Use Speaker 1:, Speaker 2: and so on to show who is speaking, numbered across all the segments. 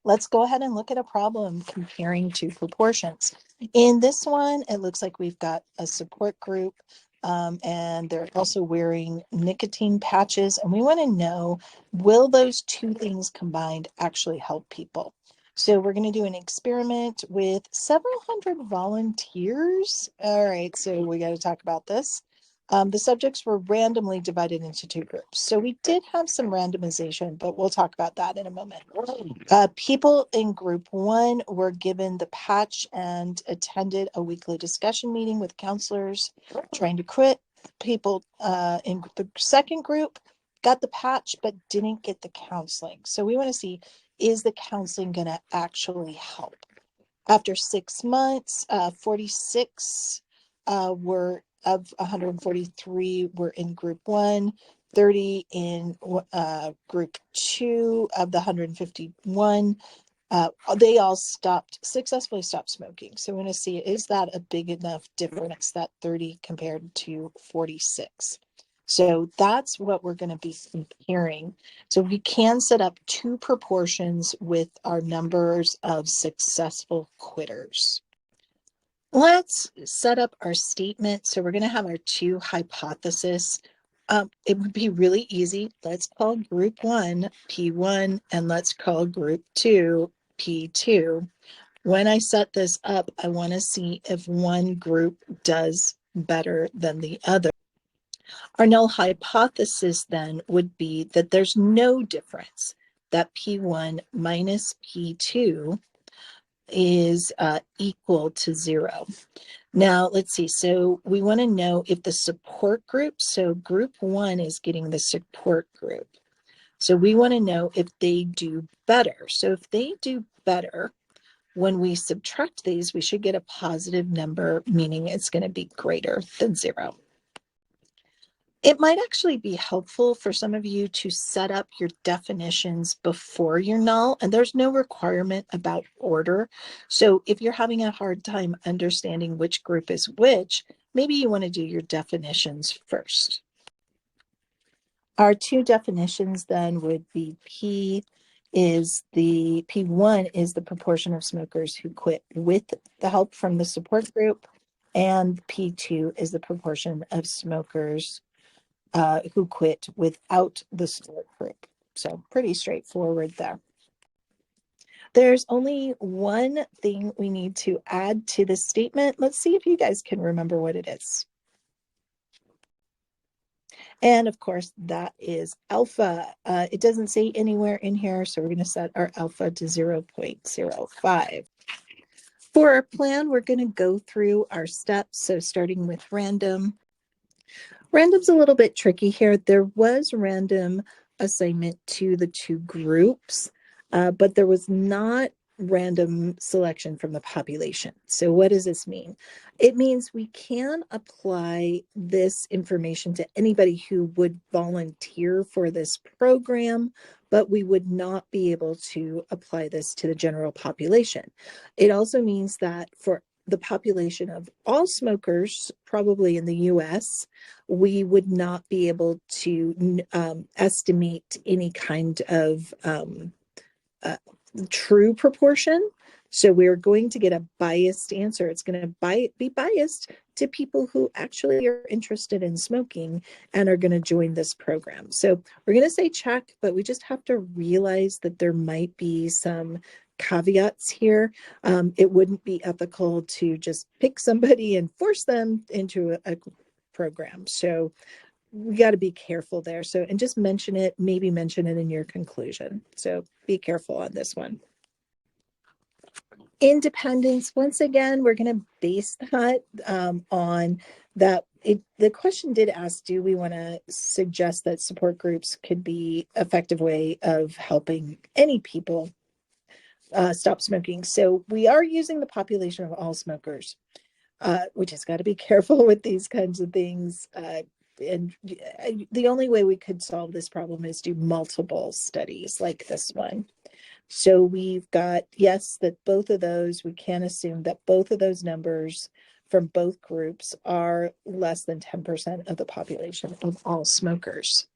Speaker 1: let's go ahead and look at a problem comparing two proportions. In this one, it looks like we've got a support group, and they're also wearing nicotine patches. And we want to know, will those two things combined actually help people? So we're going to do an experiment with several hundred volunteers. All right, so we got to talk about this. The subjects were randomly divided into two groups. So we did have some randomization, but we'll talk about that in a moment. People in group one were given the patch and attended a weekly discussion meeting with counselors trying to quit. People in the second group got the patch but didn't get the counseling. So we want to see, is the counseling going to actually help? After 6 months, 46 were of 143 were in group one, 30 in group two of the 151. They all successfully stopped smoking. So we're going to see, is that a big enough difference, that 30 compared to 46? So that's what we're going to be comparing. So we can set up two proportions with our numbers of successful quitters. Let's set up our statement. So we're going to have our two hypotheses. It would be really easy. Let's call group one P1 and let's call group two P2. When I set this up, I want to see if one group does better than the other. Our null hypothesis then would be that there's no difference, that P1 minus P2 is equal to 0. Now, let's see. So we want to know if the support group, so group one is getting the support group. So we want to know if they do better. So if they do better, when we subtract these, we should get a positive number, meaning it's going to be greater than 0. It might actually be helpful for some of you to set up your definitions before your null, and there's no requirement about order. So if you're having a hard time understanding which group is which, maybe you want to do your definitions first. Our two definitions then would be P1 is the proportion of smokers who quit with the help from the support group, and P2 is the proportion of smokers who quit without the support group. So pretty straightforward there. There's only one thing we need to add to this statement. Let's see if you guys can remember what it is. And of course, that is alpha. It doesn't say anywhere in here, so we're going to set our alpha to 0.05. For our plan, we're going to go through our steps. So starting with random. Random's a little bit tricky here. There was random assignment to the two groups, but there was not random selection from the population. So what does this mean? It means we can apply this information to anybody who would volunteer for this program, but we would not be able to apply this to the general population. It also means that for the population of all smokers, probably in the US, we would not be able to estimate any kind of true proportion. So we're going to get a biased answer. It's going to be biased to people who actually are interested in smoking and are going to join this program. So we're going to say check, but we just have to realize that there might be some caveats here. It wouldn't be ethical to just pick somebody and force them into a program. So we got to be careful there. So, and just mention it, maybe mention it in your conclusion. So be careful on this one. Independence, once again, we're going to base that on that. The question did ask, do we want to suggest that support groups could be an effective way of helping any people stop smoking? So we are using the population of all smokers. We just got to be careful with these kinds of things. And the only way we could solve this problem is do multiple studies like this one. So we've got, yes, that both of those, we can assume that both of those numbers from both groups are less than 10% of the population of all smokers.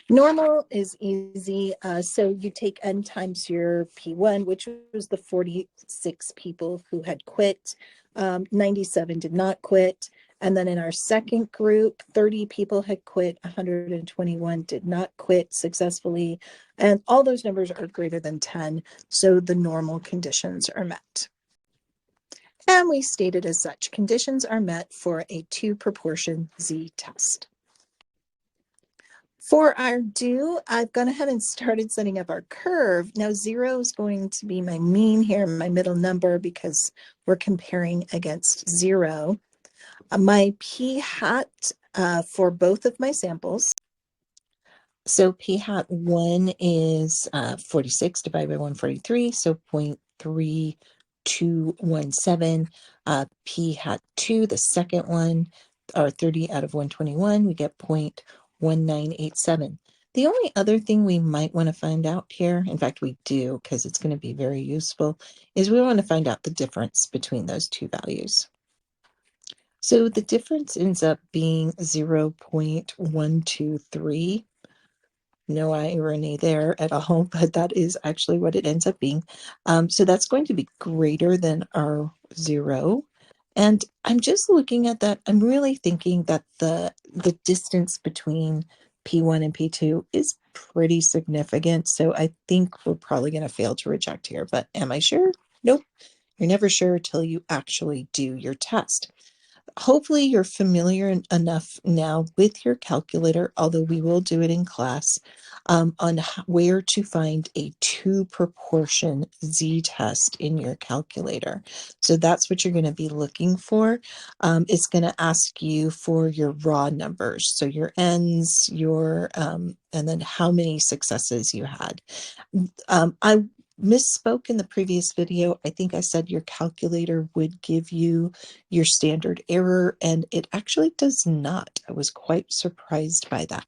Speaker 1: Normal is easy. So you take n times your P1, which was the 46 people who had quit. 97 did not quit. And then in our second group, 30 people had quit. 121 did not quit successfully. And all those numbers are greater than 10. So the normal conditions are met. And we stated as such, conditions are met for a 2-proportion z-test. For our do, I've gone ahead and started setting up our curve. Now 0 is going to be my mean here, my middle number, because we're comparing against 0. My p hat for both of my samples. So p hat 1 is 46 divided by 143, so 0.3217. P hat 2, the second one, or 30 out of 121, we get 0.1987. The only other thing we might want to find out here, in fact we do because it's going to be very useful, is we want to find out the difference between those two values. So the difference ends up being 0.123. No irony there at all, but that is actually what it ends up being. So that's going to be greater than our 0. And I'm just looking at that. I'm really thinking that the distance between P1 and P2 is pretty significant. So I think we're probably going to fail to reject here. But am I sure? Nope. You're never sure until you actually do your test. Hopefully you're familiar enough now with your calculator, although we will do it in class, on where to find a 2-proportion z-test in your calculator. So that's what you're going to be looking for. It's going to ask you for your raw numbers, so your n's, and then how many successes you had. I misspoke in the previous video. I think I said your calculator would give you your standard error, and it actually does not. I was quite surprised by that.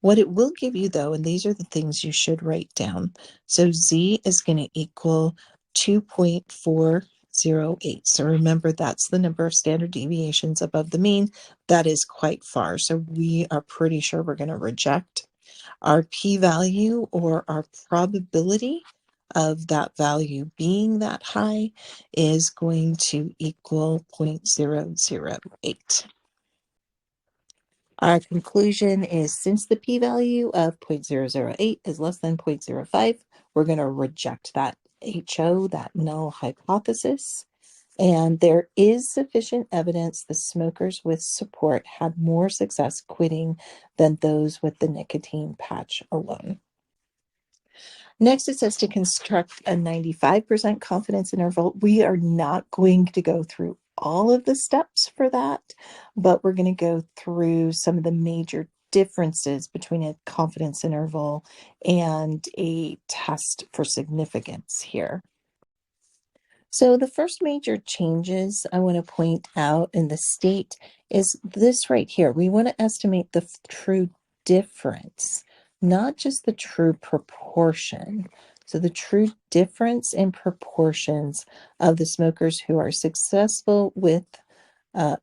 Speaker 1: What it will give you though, and these are the things you should write down. So z is going to equal 2.408. So remember, that's the number of standard deviations above the mean. That is quite far. So we are pretty sure we're going to reject. Our p-value, or our probability of that value being that high, is going to equal 0.008. Our conclusion is, since the p-value of 0.008 is less than 0.05, we're going to reject that HO, that null hypothesis. And there is sufficient evidence the smokers with support had more success quitting than those with the nicotine patch alone. Next, it says to construct a 95% confidence interval. We are not going to go through all of the steps for that, but we're going to go through some of the major differences between a confidence interval and a test for significance here. So the first major changes I want to point out in the state is this right here. We want to estimate the true difference, not just the true proportion. So the true difference in proportions of the smokers who are successful with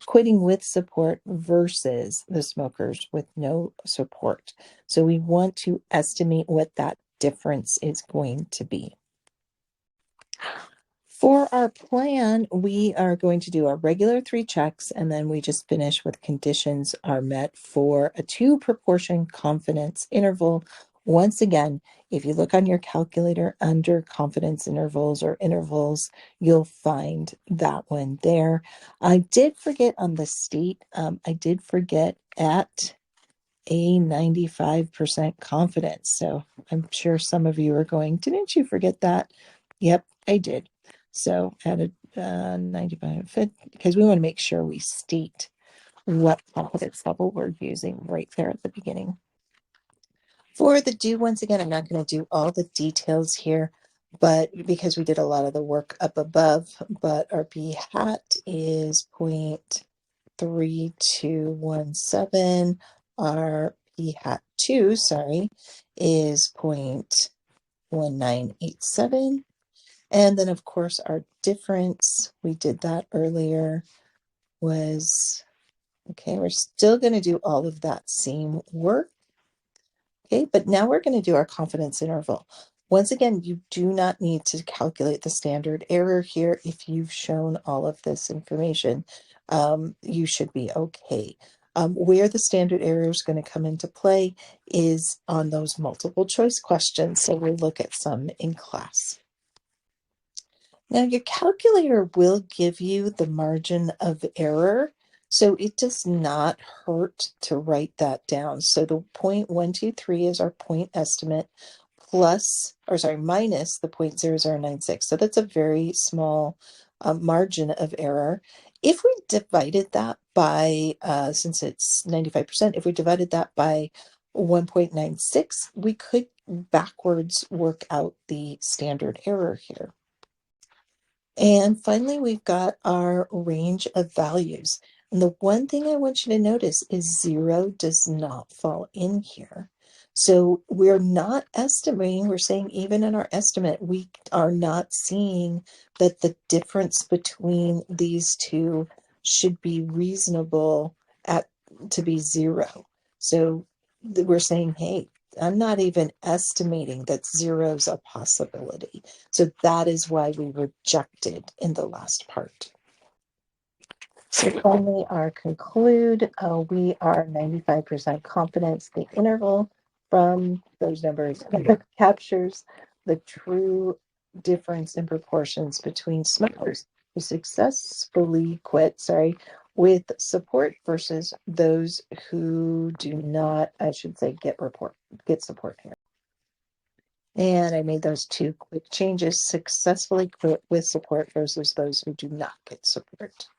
Speaker 1: quitting with support versus the smokers with no support. So we want to estimate what that difference is going to be. For our plan, we are going to do our regular 3 checks, and then we just finish with conditions are met for a 2-proportion confidence interval. Once again, if you look on your calculator under confidence intervals or intervals, you'll find that one there. I did forget on the state, I did forget at a 95% confidence. So I'm sure some of you are going, didn't you forget that? Yep, I did. So added 95, because we want to make sure we state what confidence level we're using right there at the beginning. For the do, once again, I'm not going to do all the details here, but because we did a lot of the work up above, but our p hat is 0.3217. Our p hat 2, is 0.1987. And then, of course, our difference, we did that earlier, was, okay, we're still going to do all of that same work, Okay, but now we're going to do our confidence interval. Once again, you do not need to calculate the standard error here. If you've shown all of this information, you should be okay. Where the standard error is going to come into play is on those multiple choice questions. So we'll look at some in class. Now, your calculator will give you the margin of error, so it does not hurt to write that down. So the 0.123 is our point estimate minus the 0.0096. So that's a very small margin of error. If we divided that by, since it's 95%, if we divided that by 1.96, we could backwards work out the standard error here. And finally, we've got our range of values. And the one thing I want you to notice is 0 does not fall in here. So we're not estimating, we're saying even in our estimate, we are not seeing that the difference between these two should be reasonable to be 0. So we're saying, hey, I'm not even estimating that 0's a possibility. So that is why we rejected in the last part. So finally, our conclude, we are 95% confident the interval from those numbers captures the true difference in proportions between smokers who successfully quit, with support versus those who do not, I should say, get support here. And I made those two quick changes: successfully quit with support versus those who do not get support.